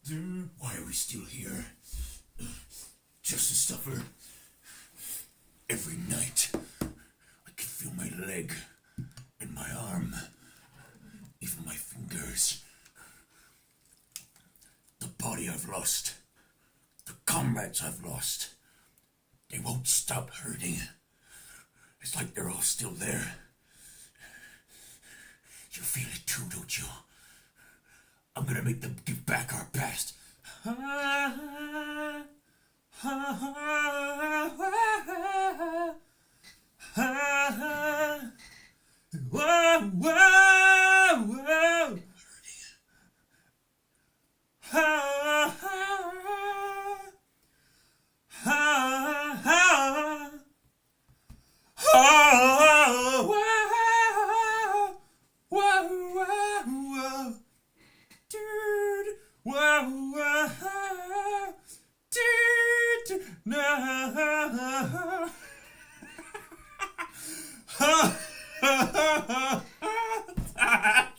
Why are we still here? Just to suffer. Every night, I can feel my leg and my arm, even my fingers. The body I've lost, the comrades I've lost, they won't stop hurting. It's like they're all still there. You feel it too, don't you? I'm gonna make them give back our past. Whoa, whoa, whoa.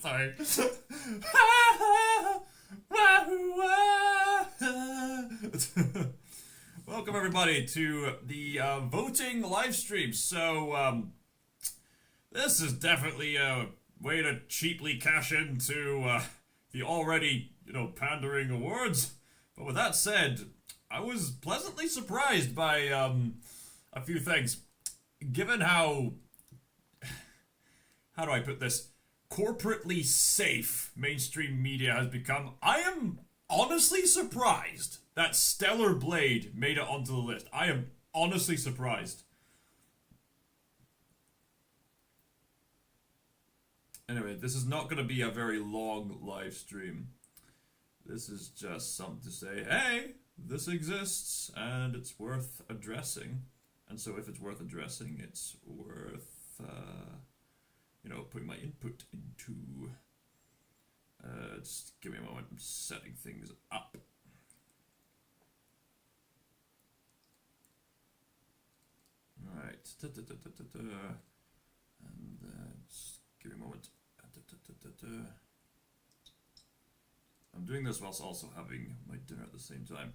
Sorry. Welcome everybody to the voting live stream. So this is definitely a way to cheaply cash into the already, pandering awards. But with that said, I was pleasantly surprised by a few things. Given how do I put this, corporately safe mainstream media has become, I am honestly surprised that Stellar Blade made it onto the list. I am honestly surprised. Anyway, this is not going to be a very long live stream. This is just something to say, hey, this exists and it's worth addressing. And so if it's worth addressing, it's worth, putting my input into. Just give me a moment, I'm setting things up. Alright. And just give me a moment. I'm doing this whilst also having my dinner at the same time.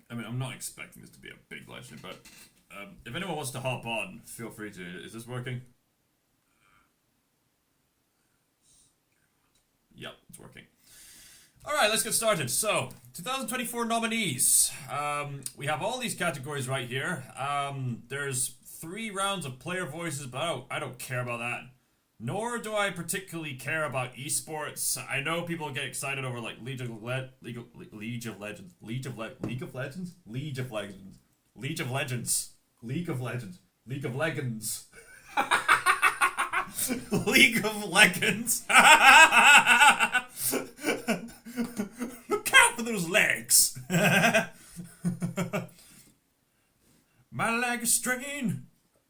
I mean, I'm not expecting this to be a big live stream, but if anyone wants to hop on, feel free to. Is this working? Yep, it's working. Alright, let's get started. So, 2024 nominees. We have all these categories right here. There's 3 rounds of player voices, but I don't care about that. Nor do I particularly care about esports. I know people get excited over like League of Legends, League of Legends, League of Legends, League of Legends, League of Legends, League of Legends, League of Legends, League of Legends. Look out for those legs. My leg is strained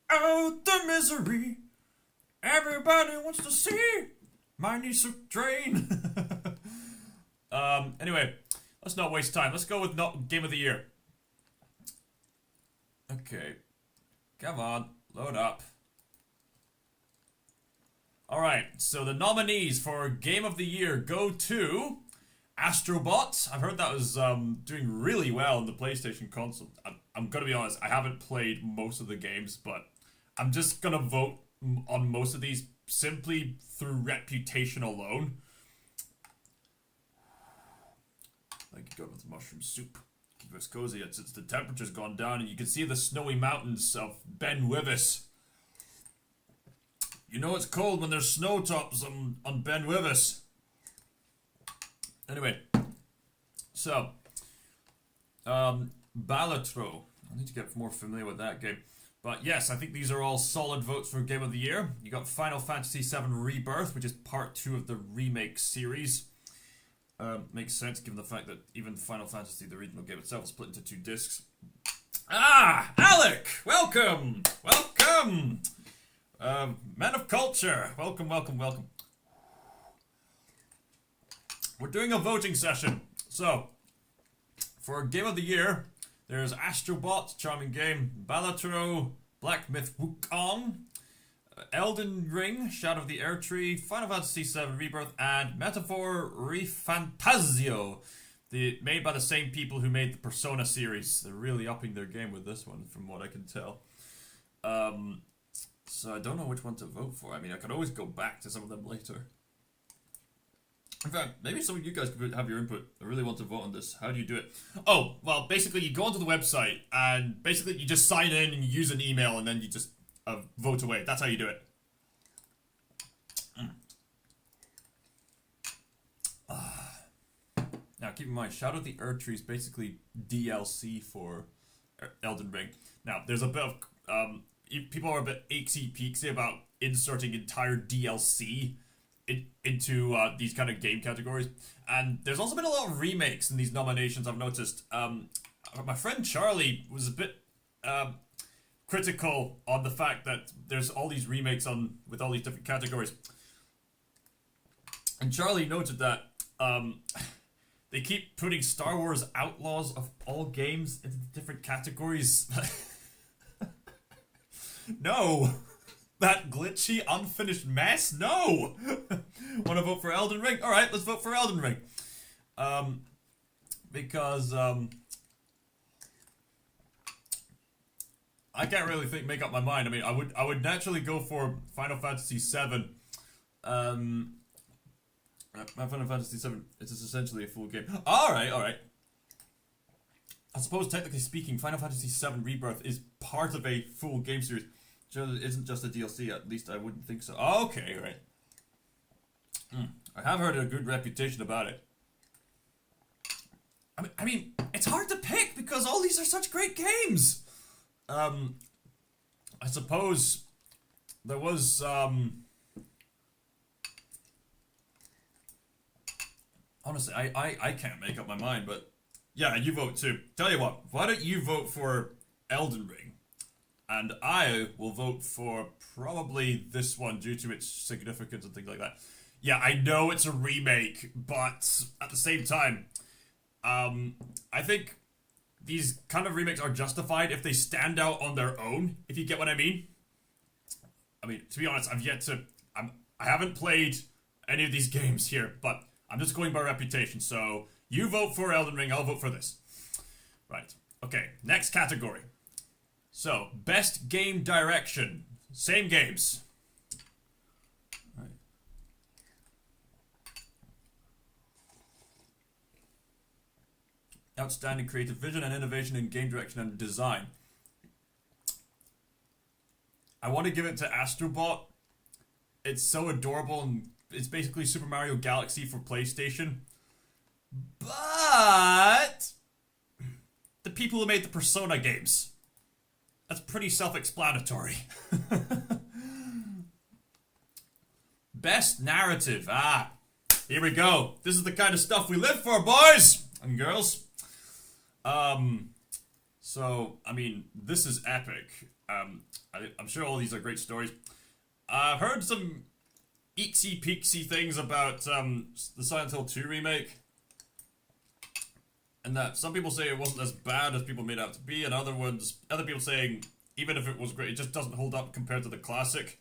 out the misery. Everybody wants to see my knees are drained. Anyway, let's not waste time. Let's go with Game of the Year. Okay. Come on. Load up. Alright, so the nominees for Game of the Year go to Astrobot. I've heard that was doing really well on the PlayStation console. I'm gonna be honest, I haven't played most of the games, but I'm just gonna vote on most of these simply through reputation alone. Like you go with mushroom soup. Keep us cozy. It's the temperature's gone down and you can see the snowy mountains of Ben Wyvis. You know it's cold when there's snow tops on Ben Wyvis. Anyway, so Balatro. I need to get more familiar with that game. But yes, I think these are all solid votes for Game of the Year. You got Final Fantasy VII Rebirth, which is part 2 of the remake series. Makes sense given the fact that even Final Fantasy, the original game itself, is split into 2 discs. Ah, Alec! Welcome! Welcome! Man of Culture! Welcome, welcome, welcome. We're doing a voting session. So, for Game of the Year, there's Astrobot, charming game, Balatro, Black Myth Wukong, Elden Ring, Shadow of the Erdtree, Final Fantasy VII Rebirth, and Metaphor Refantasio. Made by the same people who made the Persona series. They're really upping their game with this one, from what I can tell. So I don't know which one to vote for. I mean, I could always go back to some of them later. In fact, maybe some of you guys could have your input. I really want to vote on this. How do you do it? Oh, well, basically you go onto the website, and basically you just sign in and you use an email, and then you just vote away. That's how you do it. Now, keep in mind, Shadow of the Erdtree is basically DLC for Elden Ring. Now, there's a bit of... people are a bit aksy-peaksy about inserting entire DLC into these kind of game categories. And there's also been a lot of remakes in these nominations, I've noticed. My friend Charlie was a bit critical on the fact that there's all these remakes with all these different categories. And Charlie noted that... they keep putting Star Wars Outlaws of all games into different categories. No! That glitchy, unfinished mess? No! Want to vote for Elden Ring? Alright, let's vote for Elden Ring. Because, I can't really make up my mind. I mean, I would naturally go for Final Fantasy VII. Final Fantasy VII, it's essentially a full game. Alright. I suppose, technically speaking, Final Fantasy VII Rebirth is part of a full game series. It isn't just a DLC, at least I wouldn't think so. Okay, right. I have heard a good reputation about it. I mean, it's hard to pick because all these are such great games! I suppose there was, honestly, I can't make up my mind, but yeah, you vote too. Tell you what, why don't you vote for Elden Ring? And I will vote for probably this one due to its significance and things like that. Yeah, I know it's a remake, but at the same time, I think these kind of remakes are justified if they stand out on their own, if you get what I mean. I mean, to be honest, I haven't played any of these games here, but I'm just going by reputation, so you vote for Elden Ring, I'll vote for this. Right. Okay, next category. So, best game direction. Same games. Right. Outstanding creative vision and innovation in game direction and design. I want to give it to Astrobot. It's so adorable and it's basically Super Mario Galaxy for PlayStation. But the people who made the Persona games. That's pretty self-explanatory. Best narrative. Here we go. This is the kind of stuff we live for, boys and girls. So, I mean, this is epic. I'm sure all these are great stories. I've heard some eeksy-peeksy things about the Silent Hill 2 remake. And that some people say it wasn't as bad as people made it out to be, and other people saying even if it was great, it just doesn't hold up compared to the classic.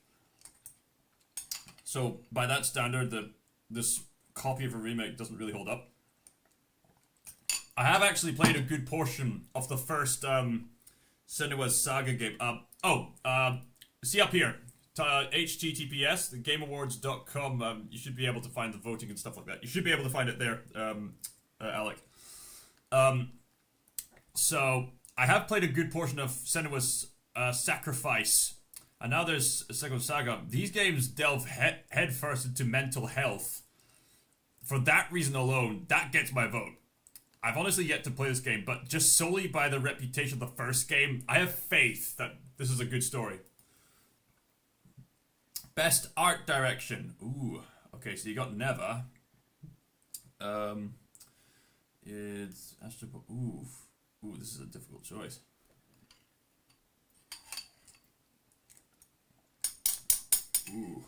So by that standard, this copy of a remake doesn't really hold up. I have actually played a good portion of the first Senua's Saga game. See up here, https, thegameawards.com. You should be able to find the voting and stuff like that. You should be able to find it there, Alec. So I have played a good portion of Senua's Sacrifice, and now there's Senua's Saga. These games delve headfirst into mental health. For that reason alone, that gets my vote. I've honestly yet to play this game, but just solely by the reputation of the first game, I have faith that this is a good story. Best art direction. Ooh. Okay, so you got Neva. It's Astro. Ooh, this is a difficult choice. Ooh.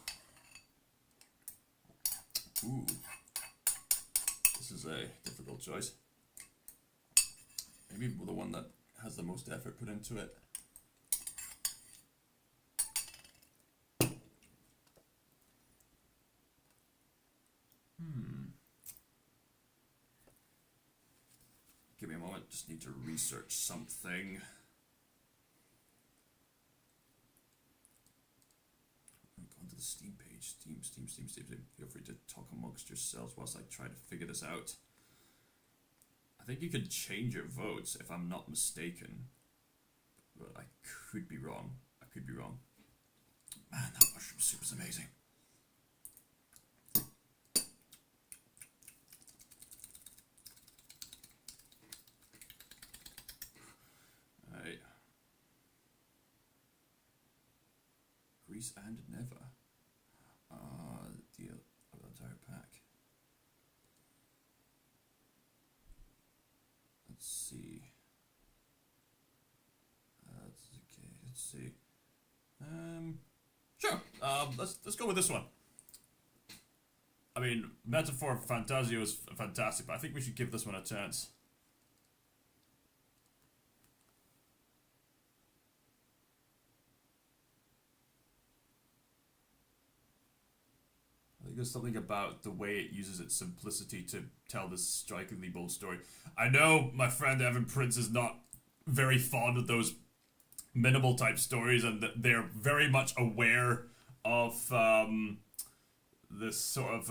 This is a difficult choice. Maybe the one that has the most effort put into it. Give me a moment. Just need to research something. Go onto the Steam page. Steam. Feel free to talk amongst yourselves whilst I try to figure this out. I think you can change your votes if I'm not mistaken. But I could be wrong. Man, that mushroom soup is amazing. Alright. Grease and never. Deal of the entire pack. Let's see. Let's see. Sure. Let's go with this one. I mean, Metaphor Fantasio is fantastic, but I think we should give this one a chance. I think there's something about the way it uses its simplicity to tell this strikingly bold story. I know my friend Evan Prince is not very fond of those minimal type stories, and that they're very much aware of this sort of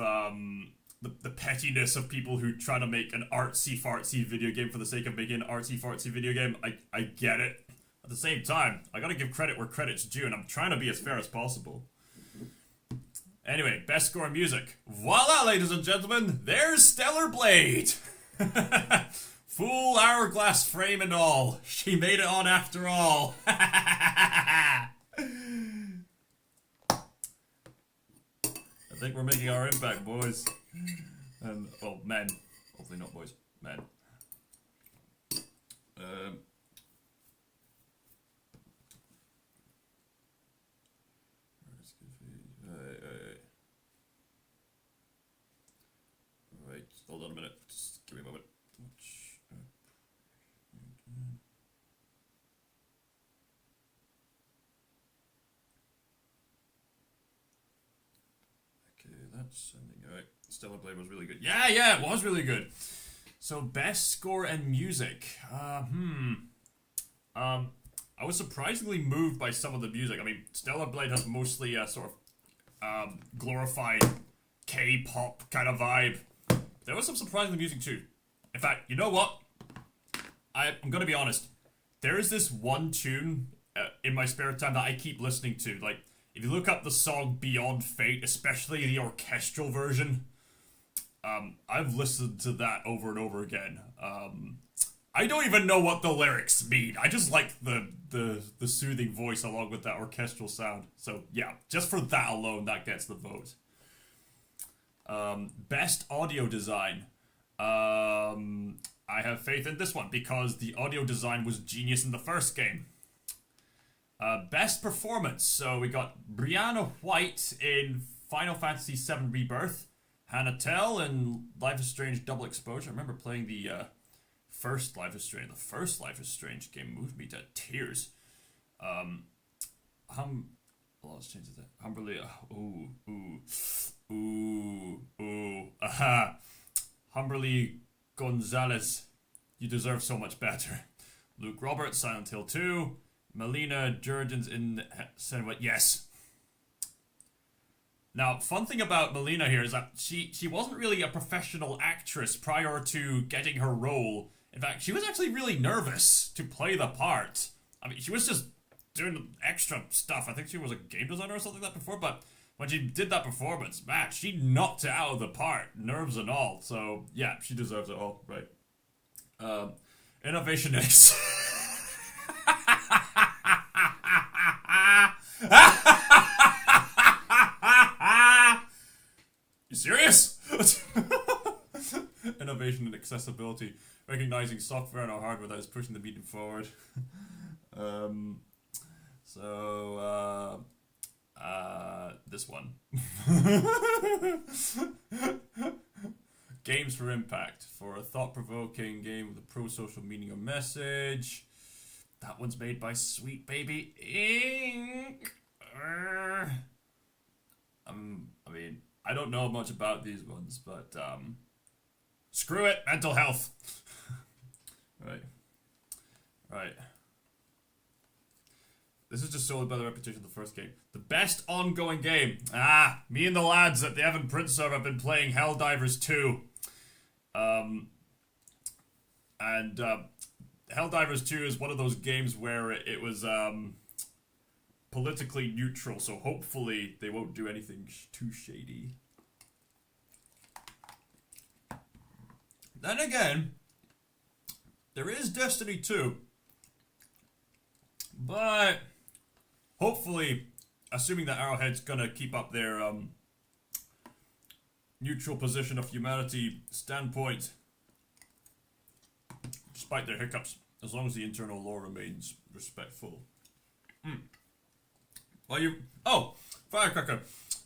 the pettiness of people who try to make an artsy-fartsy video game for the sake of making an artsy-fartsy video game. I get it. At the same time, I gotta give credit where credit's due, and I'm trying to be as fair as possible. Anyway, best score in music. Voila, ladies and gentlemen, there's Stellar Blade! Full hourglass frame and all. She made it on after all. I think we're making our impact, boys. And, well, men. Hopefully not boys. Men. Right, hold on a minute. Just give me a moment. Sending out. Stellar Blade was really good. Yeah, it was really good. So, best score and music. I was surprisingly moved by some of the music. I mean, Stellar Blade has mostly a sort of glorified K-pop kind of vibe. There was some surprising music too. In fact, you know what? I'm gonna be honest. There is this one tune in my spare time that I keep listening to. Like, if you look up the song Beyond Fate, especially the orchestral version, I've listened to that over and over again. I don't even know what the lyrics mean. I just like the soothing voice along with that orchestral sound. So yeah, just for that alone, that gets the vote. Best audio design. I have faith in this one because the audio design was genius in the first game. Best performance. So we got Brianna White in Final Fantasy VII Rebirth, Hannah Tell in Life is Strange Double Exposure. I remember playing the first Life is Strange. The first Life is Strange game moved me to tears. Let's change that. Humberly. Humberly Gonzalez. You deserve so much better. Luke Roberts, Silent Hill 2. Melina Jurgens in Cinema. Yes. Now, fun thing about Melina here is that she wasn't really a professional actress prior to getting her role. In fact, she was actually really nervous to play the part. I mean, she was just doing extra stuff. I think she was a game designer or something like that before, but when she did that performance, man, she knocked it out of the park, nerves and all. So, yeah, she deserves it all, right? Innovation X. You serious? Innovation and accessibility. Recognizing software and hardware that is pushing the medium forward. This one. Games for Impact. For a thought-provoking game with a pro-social meaning or message. That one's made by Sweet Baby Inc. I mean, I don't know much about these ones, but screw it, mental health. Right. Right. This is just solely by the reputation of the first game. The best ongoing game. Ah, me and the lads at the Evan Prince server have been playing Helldivers 2. Helldivers 2 is one of those games where it was politically neutral, so hopefully they won't do anything too shady. Then again, there is Destiny 2. But hopefully, assuming that Arrowhead's gonna keep up their neutral position of humanity standpoint, despite their hiccups, as long as the internal lore remains respectful. Oh, Firecracker.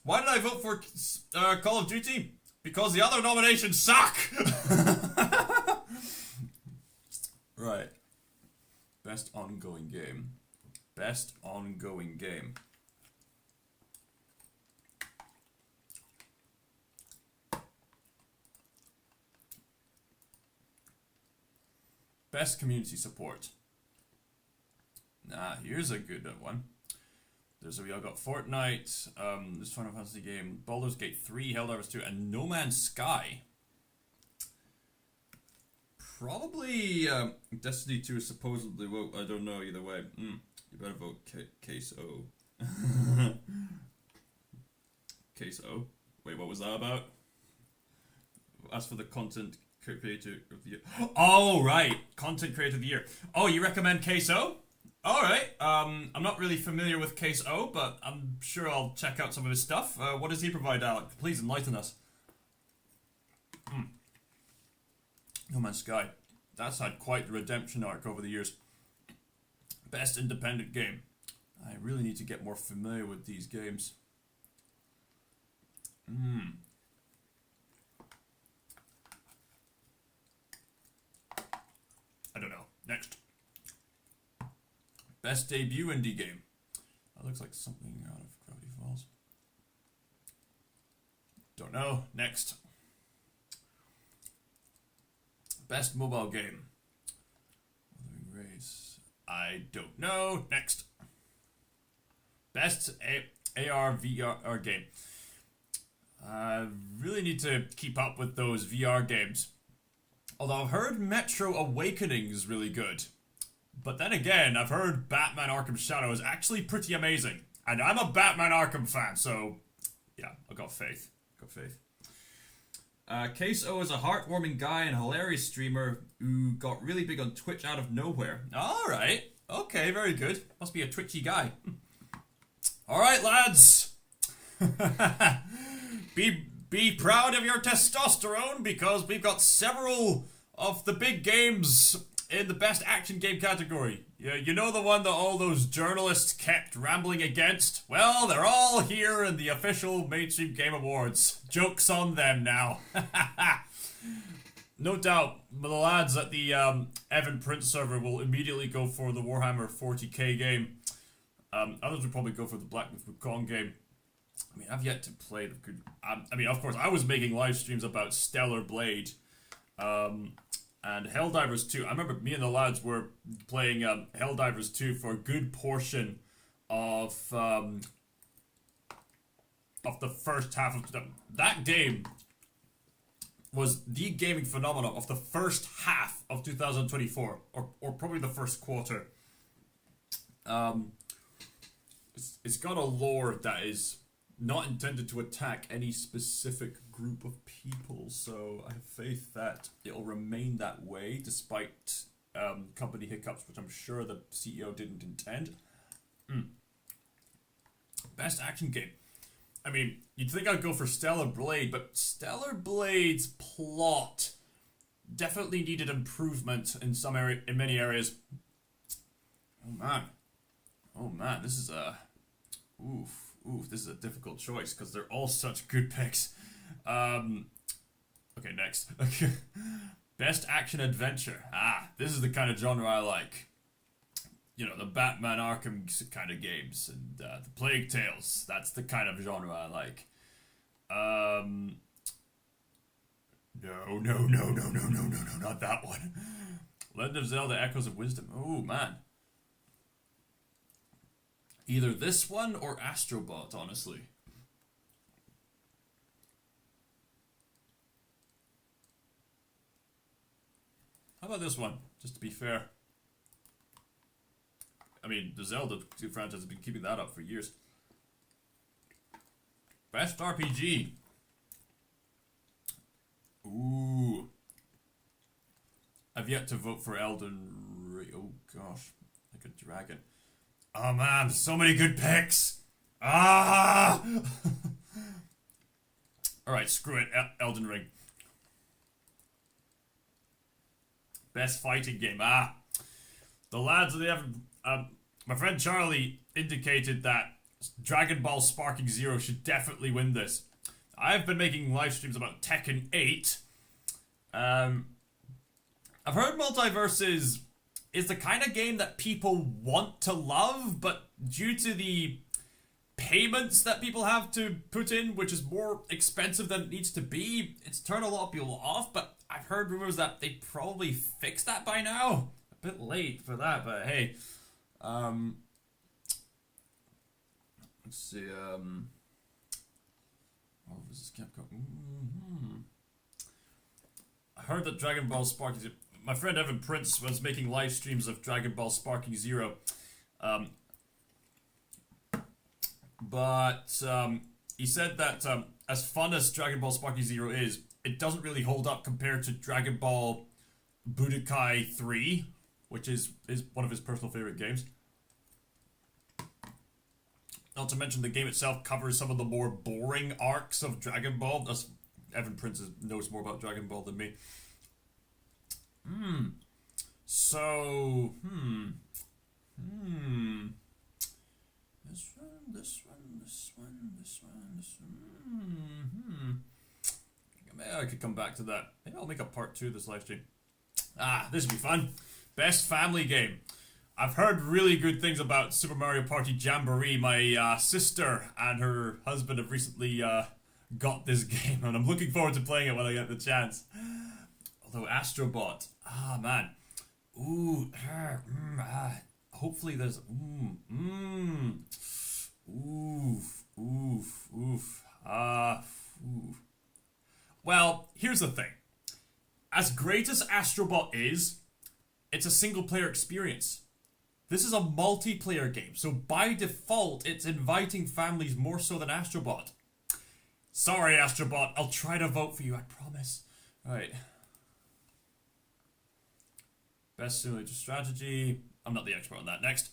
Why did I vote for Call of Duty? Because the other nominations suck! Right. Best ongoing game. Best ongoing game. Best community support. Nah, here's a good one. We all got Fortnite, this Final Fantasy game, Baldur's Gate 3, Helldivers 2, and No Man's Sky. Probably Destiny 2 is supposedly, well, I don't know either way. You better vote Case O. Case O? Wait, what was that about? As for the content creator of the year. Oh, right! Content creator of the year. Oh, you recommend Case O? Alright, I'm not really familiar with Case O, but I'm sure I'll check out some of his stuff. What does he provide, Alec? Please enlighten us. No Man's Sky. That's had quite the redemption arc over the years. Best independent game. I really need to get more familiar with these games. I don't know. Next. Best debut indie game. That looks like something out of Gravity Falls. Don't know. Next. Best mobile game. Wuthering Race. I don't know. Next. Best AR VR game. I really need to keep up with those VR games. Although I've heard Metro Awakening is really good. But then again, I've heard Batman Arkham Shadow is actually pretty amazing. And I'm a Batman Arkham fan, so yeah, I've got faith. Case O is a heartwarming guy and hilarious streamer who got really big on Twitch out of nowhere. Alright, okay, very good. Must be a twitchy guy. Alright, lads. Be proud of your testosterone, because we've got several of the big games in the best action game category. Yeah, you know the one that all those journalists kept rambling against? Well, they're all here in the official Mainstream Game Awards. Joke's on them now. No doubt, the lads at the Evan Prince server will immediately go for the Warhammer 40k game. Others would probably go for the Black Myth Wukong game. I mean, I've yet to play the good... I mean, of course, I was making live streams about Stellar Blade. And Helldivers 2. I remember me and the lads were playing Helldivers 2 for a good portion of the first half of... That game was the gaming phenomenon of the first half of 2024. Or probably the first quarter. It's got a lore that is not intended to attack any specific group of people, so I have faith that it'll remain that way despite company hiccups, which I'm sure the CEO didn't intend. Best action game. I mean, you'd think I'd go for Stellar Blade, but Stellar Blade's plot definitely needed improvement in many areas. Oh man, this is a... this is a difficult choice, because they're all such good picks. Okay, next. Best action adventure. This is the kind of genre I like. You know, the Batman Arkham kind of games, and the Plague Tales. That's the kind of genre I like. No, no, no, no, no, no, no, no, not that one. Legend of Zelda Echoes of Wisdom. Oh, man. Either this one or Astrobot, honestly. How about this one, just to be fair? I mean, the Zelda franchise has been keeping that up for years. Best RPG. Ooh. I've yet to vote for Elden Ring. Oh gosh, like a dragon. Oh man, so many good picks. Ah! Alright, screw it. Elden Ring. Best fighting game. Ah. The lads of the my friend Charlie indicated that Dragon Ball Sparking Zero should definitely win this. I've been making live streams about Tekken 8. I've heard Multiverses is the kind of game that people want to love, but due to the payments that people have to put in, which is more expensive than it needs to be, it's turned a lot of people off, but I've heard rumors that they probably fixed that by now. A bit late for that, but hey. Let's see, oh, this is Capcom. I heard that Dragon Ball Sparking... My friend Evan Prince was making live streams of Dragon Ball Sparking Zero. But he said that as fun as Dragon Ball Sparking Zero is, it doesn't really hold up compared to Dragon Ball Budokai 3, which is one of his personal favorite games. Not to mention the game itself covers some of the more boring arcs of Dragon Ball. Evan Prince knows more about Dragon Ball than me. So, This one. Maybe I could come back to that. Maybe I'll make a part 2 of this live stream. This would be fun. Best family game. I've heard really good things about Super Mario Party Jamboree. My sister and her husband have recently got this game, and I'm looking forward to playing it when I get the chance. Although Astrobot, man. Ooh, hopefully there's, Well, here's the thing. As great as Astrobot is, it's a single-player experience. This is a multiplayer game, so by default, it's inviting families more so than Astrobot. Sorry, Astrobot, I'll try to vote for you, I promise. Alright. Best simulator strategy. I'm not the expert on that. Next.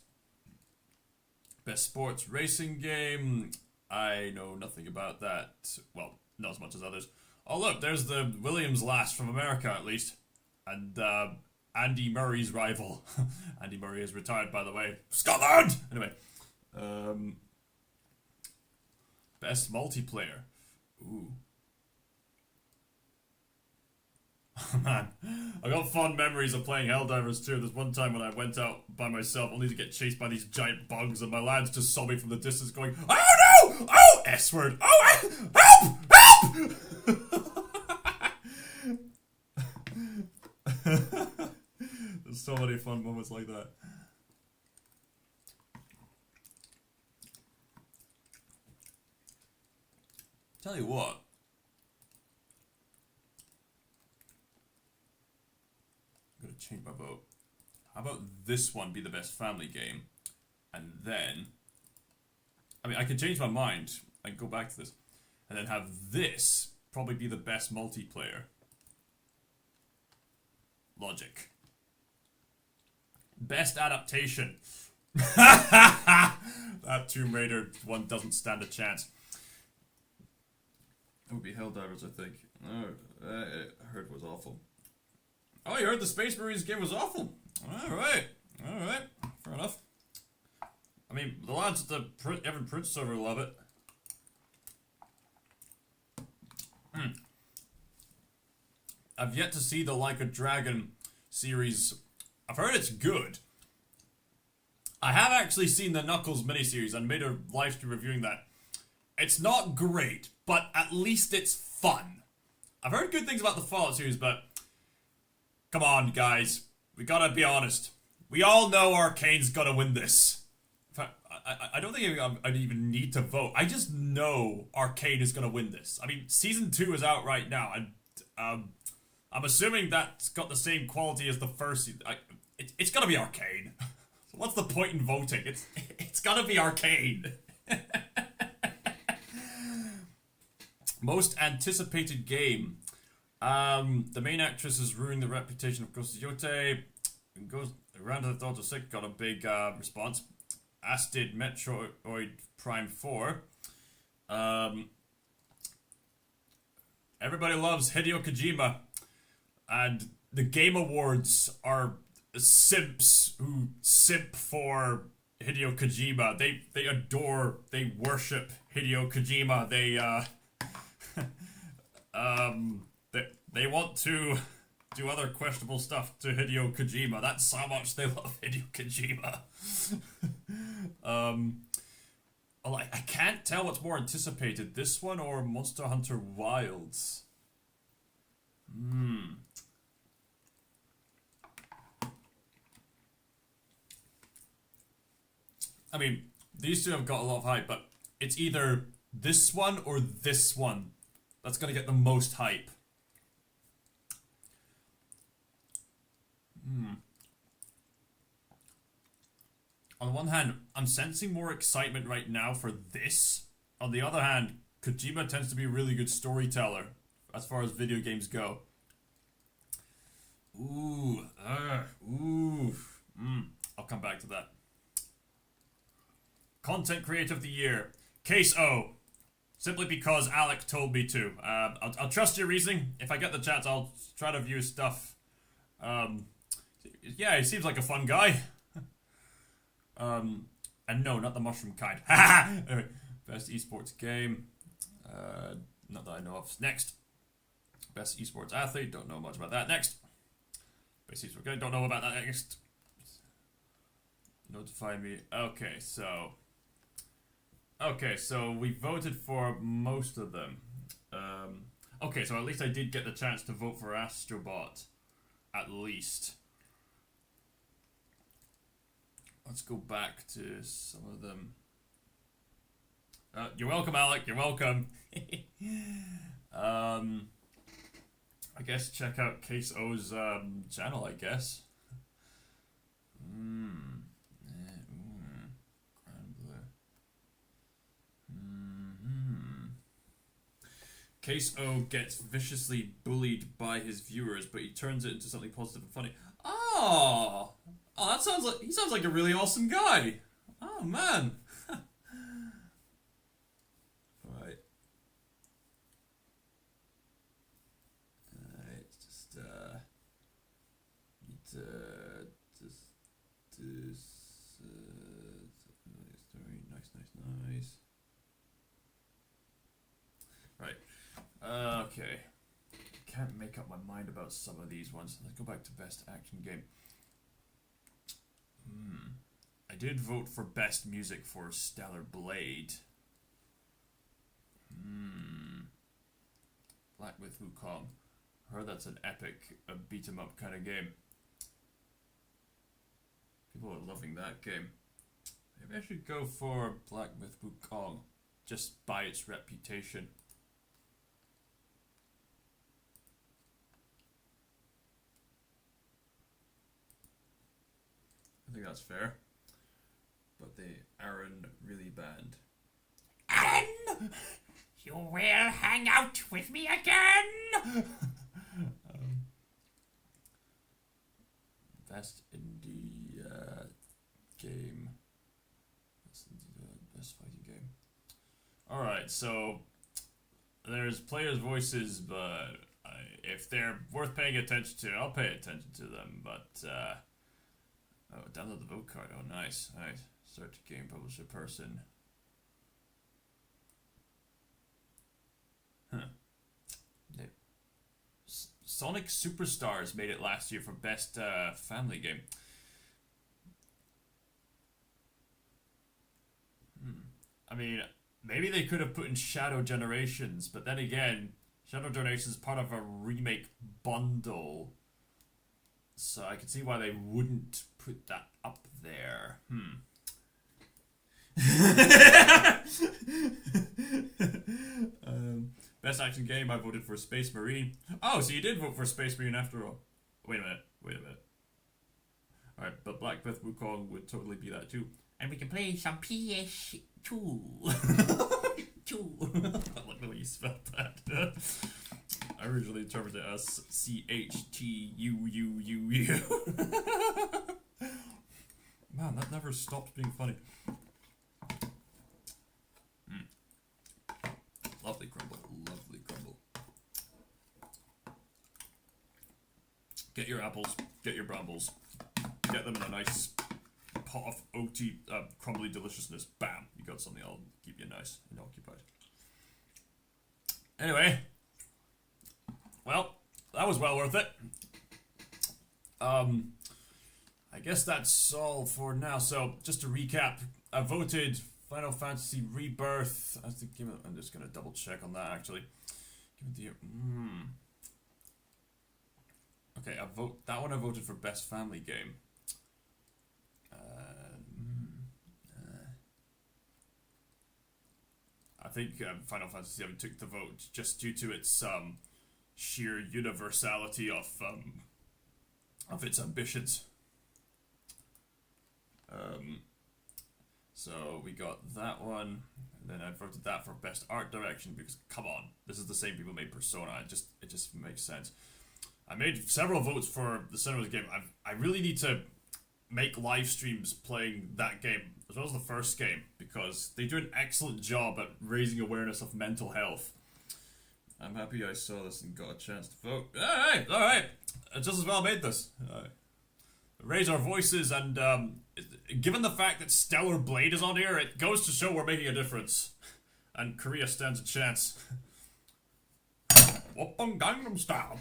Best sports racing game. I know nothing about that. Well, not as much as others. Oh look, there's the Williams last from America at least. And Andy Murray's rival. Andy Murray is retired, by the way. Scotland! Anyway. Best multiplayer. Ooh. Oh man, I got fond memories of playing Helldivers 2. There's one time when I went out by myself only to get chased by these giant bugs, and my lads just saw me from the distance going, "Oh no! Oh, S-word! Oh, help! Help!" There's so many fun moments like that. Tell you what. I'm gonna change my vote. How about this one be the best family game? And then... I mean, I can change my mind and go back to this. And then have this probably be the best multiplayer. Logic. Best adaptation. That Tomb Raider one doesn't stand a chance. It would be Helldivers, I think. Oh, I heard it was awful. Oh, you heard the Space Marines game was awful. Alright. Alright. Fair enough. I mean, the lads at the Evan Prince server love it. I've yet to see the Like a Dragon series. I've heard it's good. I have actually seen the Knuckles miniseries and made a live stream reviewing that. It's not great, but at least it's fun. I've heard good things about the Fallout series, but come on, guys. We gotta be honest. We all know Arcane's gonna win this. In fact, I don't think I'd even need to vote. I just know Arcane is gonna win this. I mean, Season 2 is out right now, and I'm assuming that's got the same quality as the first season. It's gonna be Arcane. So what's the point in voting? It's gonna be Arcane. Most anticipated game. The main actress has ruined the reputation of Ghost of Yote. Goes around to the Thought of Sick got a big response. As did Metroid Prime 4. Everybody loves Hideo Kojima. And the Game Awards are simps who simp for Hideo Kojima. They adore, they worship Hideo Kojima. They want to do other questionable stuff to Hideo Kojima. That's how much they love Hideo Kojima. Well, I can't tell what's more anticipated, this one or Monster Hunter Wilds. I mean, these two have got a lot of hype, but it's either this one or this one that's gonna get the most hype. On the one hand, I'm sensing more excitement right now for this. On the other hand, Kojima tends to be a really good storyteller as far as video games go. I'll come back to that. Content Creator of the Year. Case O. Simply because Alec told me to. I'll trust your reasoning. If I get the chance, I'll try to view his stuff. Yeah, he seems like a fun guy. And no, not the mushroom kind. Anyway, best esports game. Not that I know of. Next. Best esports athlete. Don't know much about that. Next. Best esports game. Don't know about that. Next. Notify me. Okay, so we voted for most of them. Okay, so at least I did get the chance to vote for Astrobot. At least. Let's go back to some of them. You're welcome, Alec. You're welcome. I guess check out Case O's channel, I guess. Case O gets viciously bullied by his viewers, but he turns it into something positive and funny. Oh, that sounds like he sounds like a really awesome guy. Oh man. Right. Just need to nice. Right. Okay. Can't make up my mind about some of these ones. Let's go back to best action game. I did vote for best music for Stellar Blade. Black with Wukong. Heard that's an epic, beat 'em up kind of game. People are loving that game. Maybe I should go for Black Myth Wukong, just by its reputation. I think that's fair. But the Aaron really banned. Aaron! You will hang out with me again? Best indie game. Best fighting game. Alright, so there's players' voices, but if they're worth paying attention to, I'll pay attention to them, but oh, download the vote card. Oh, nice. Search game publisher person. Sonic Superstars made it last year for best family game. I mean, maybe they could have put in Shadow Generations, but then again, Shadow Generations is part of a remake bundle. So I can see why they wouldn't put that up there. Best action game, I voted for Space Marine. Oh, so you did vote for Space Marine after all. Wait a minute. Alright, but Black Myth Wukong would totally be that too. And we can play some PS2. Look the way you spelled that. I originally interpreted it as CHTUUUU. Man, that never stopped being funny. Lovely crumble, lovely crumble. Get your apples, get your brambles, get them in a nice pot of oaty, crumbly deliciousness. Bam, you got something that'll keep you nice and occupied. Anyway, well, that was well worth it. I guess that's all for now. So, just to recap, I voted Final Fantasy Rebirth. I think I'm just gonna double check on that actually. Give it the okay, that one I voted for best family game. I think Final Fantasy VII took the vote just due to its sheer universality of its ambitions. So we got that one, and then I voted that for best art direction because come on, this is the same people made Persona. It just makes sense. I made several votes for the Cinemas game. I really need to make live streams playing that game as well as the first game because they do an excellent job at raising awareness of mental health. I'm happy I saw this and got a chance to vote. Alright, I just as well made this. Raise our voices, and given the fact that Stellar Blade is on here, it goes to show we're making a difference. And Korea stands a chance. Whoopum Gangnam Style.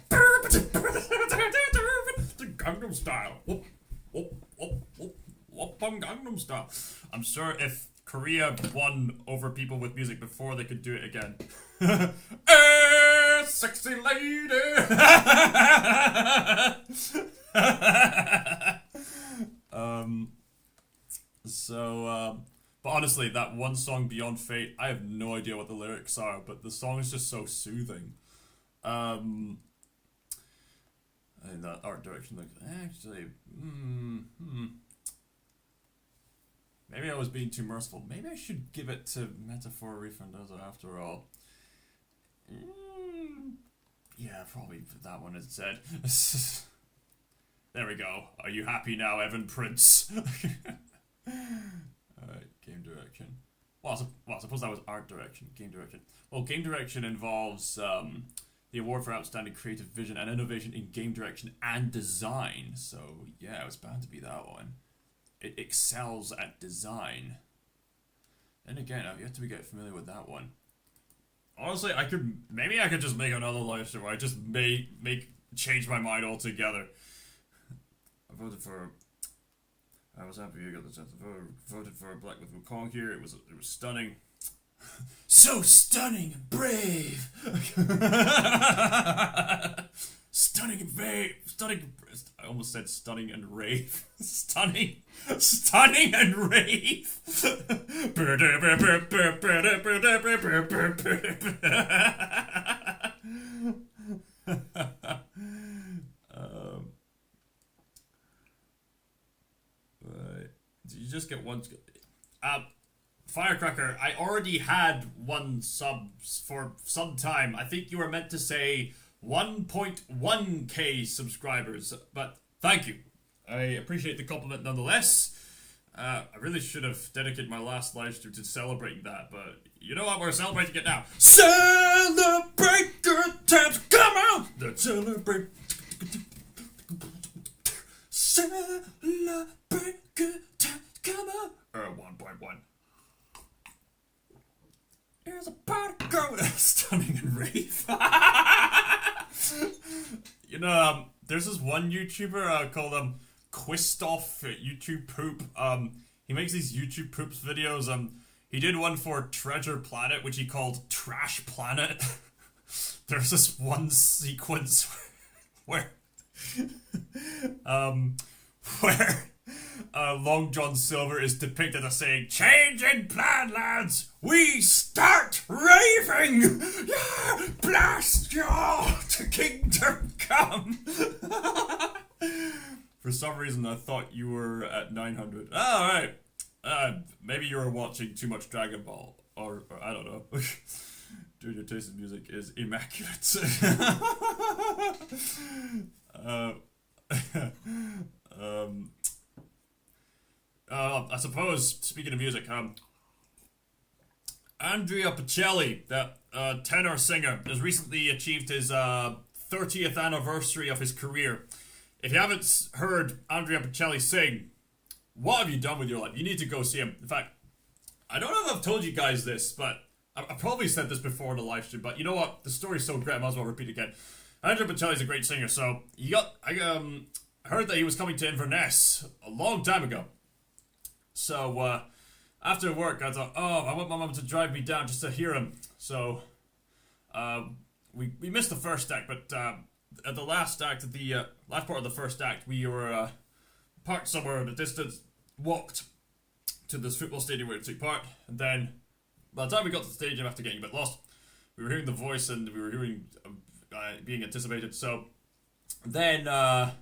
Gangnam Style. Whoop, whoop, whoop, whoop. Whoopum Gangnam Style. I'm sure if Korea won over people with music before, they could do it again. Sexy lady. But honestly, that one song, Beyond Fate, I have no idea what the lyrics are, but the song is just so soothing. And that art direction looks actually, maybe I was being too merciful. Maybe I should give it to Metaphor Refundozo after all. Yeah, probably put that one instead. There we go. Are you happy now, Evan Prince? Alright, game direction. Well, I suppose that was art direction. Game direction. Well, game direction involves the award for outstanding creative vision and innovation in game direction and design. So, yeah, it was bound to be that one. It excels at design. Then again, I've yet to get familiar with that one. Honestly, maybe I could just make another live stream where I just change my mind altogether. I was happy you got the chance to vote. Voted for Black Myth Wukong here. It was stunning. So stunning and brave. Stunning and brave. I almost said stunning and rave. Stunning and rave. You just get one. Firecracker, I already had one sub for some time. I think you were meant to say 1.1k subscribers, but thank you. I appreciate the compliment nonetheless. I really should have dedicated my last live stream to celebrating that, but you know what? We're celebrating it now. Celebrate good times. Come on! Let's celebrate. Celebrate good times. Come on! 1.1. There's a party going. Stunning and rave. You know, there's this one YouTuber called Quistoff YouTube Poop. He makes these YouTube Poops videos. He did one for Treasure Planet, which he called Trash Planet. There's this one sequence where where Long John Silver is depicted as saying, "Change in plan, lads! We start raving! Yeah, blast you to kingdom come!" For some reason, I thought you were at 900. Oh, alright. Maybe you were watching too much Dragon Ball. Or I don't know. Dude, your taste in music is immaculate. I suppose, speaking of music, Andrea Bocelli, that tenor singer, has recently achieved his 30th anniversary of his career. If you haven't heard Andrea Bocelli sing, what have you done with your life? You need to go see him. In fact, I don't know if I've told you guys this, but I probably said this before in the live stream, but you know what? The story's so great, I might as well repeat it again. Andrea Bocelli's a great singer, so I heard that he was coming to Inverness a long time ago. So, after work, I thought, I want my mum to drive me down just to hear him. So, we missed the first act, but at the last act, at the last part of the first act, we were parked somewhere in the distance, walked to this football stadium where it took part, and then by the time we got to the stadium, after getting a bit lost, we were hearing the voice and we were hearing being anticipated. So then, as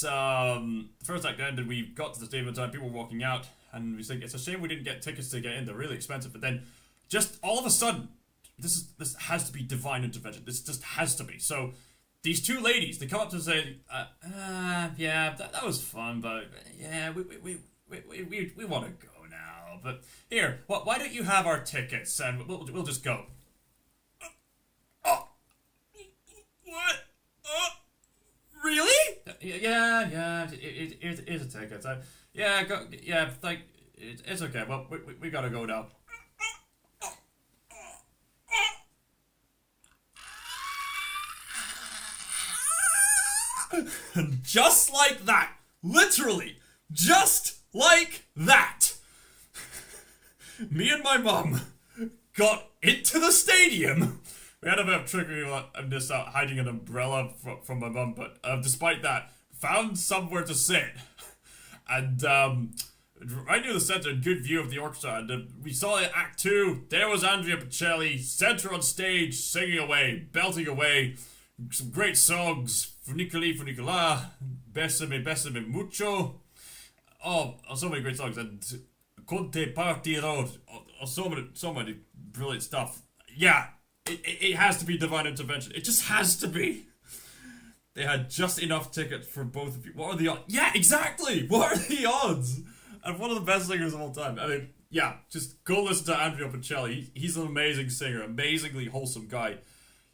the first act ended, we got to the stadium in time, people were walking out, and we think it's a shame we didn't get tickets to get in, they're really expensive. But then, just all of a sudden, this has to be divine intervention. This just has to be. So these two ladies, they come up to say, yeah, that was fun, but yeah, we want to go now. But here, why don't you have our tickets and we'll just go. What? Really? Yeah. Here's a ticket. Yeah, go. Yeah, like it's okay. Well, we gotta go now. And just like that, literally, just like that, me and my mum got into the stadium. We had a bit of trickery and just hiding an umbrella from my mum, but despite that, found somewhere to sit. And right near the center, good view of the orchestra. And we saw it, Act 2. There was Andrea Bocelli, center on stage, singing away, belting away. Some great songs. Funicola, Besame Mucho. Oh, so many great songs. And Conte Party Road. Oh, so many brilliant stuff. Yeah. It has to be divine intervention. It just has to be. They had just enough tickets for both of you. What are the odds? Yeah, exactly! What are the odds? And one of the best singers of all time. I mean, yeah, just go listen to Andrea Bocelli. He's an amazing singer, amazingly wholesome guy.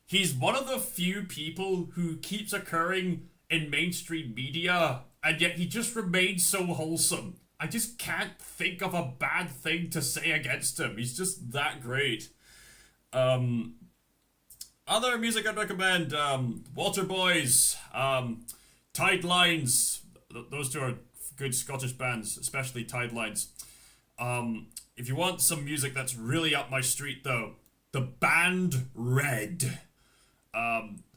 He's one of the few people who keeps occurring in mainstream media, and yet he just remains so wholesome. I just can't think of a bad thing to say against him. He's just that great. Other music I'd recommend, Walter Boys, Tide Lines. Those two are good Scottish bands, especially Tide Lines. If you want some music that's really up my street, though, the band Red.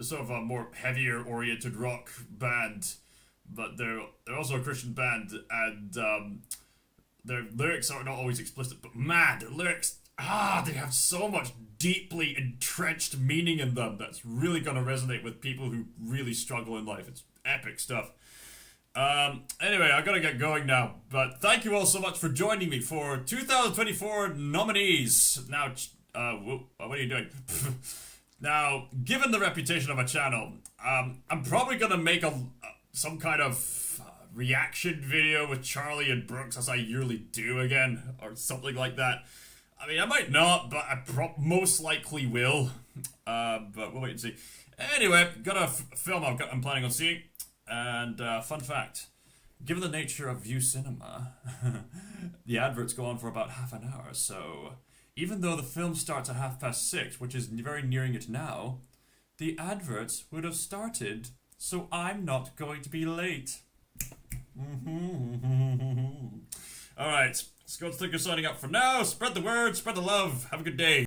Sort of a more heavier oriented rock band, but they're also a Christian band, and their lyrics are not always explicit, but man, their lyrics, they have so much deeply entrenched meaning in them that's really going to resonate with people who really struggle in life. It's epic stuff. Anyway, I gotta get going now, but thank you all so much for joining me for 2024 nominees. Now, what are you doing? Now, given the reputation of my channel, I'm probably gonna make some kind of reaction video with Charlie and Brooks, as I yearly do again, or something like that. I mean, I might not, but I most likely will. But we'll wait and see. Anyway, got a film I'm planning on seeing. And fun fact, given the nature of View Cinema, the adverts go on for about half an hour. So even though the film starts at 6:30, which is very nearing it now, the adverts would have started, so I'm not going to be late. Alright, Scott Sticker signing up for now. Spread the word, spread the love. Have a good day.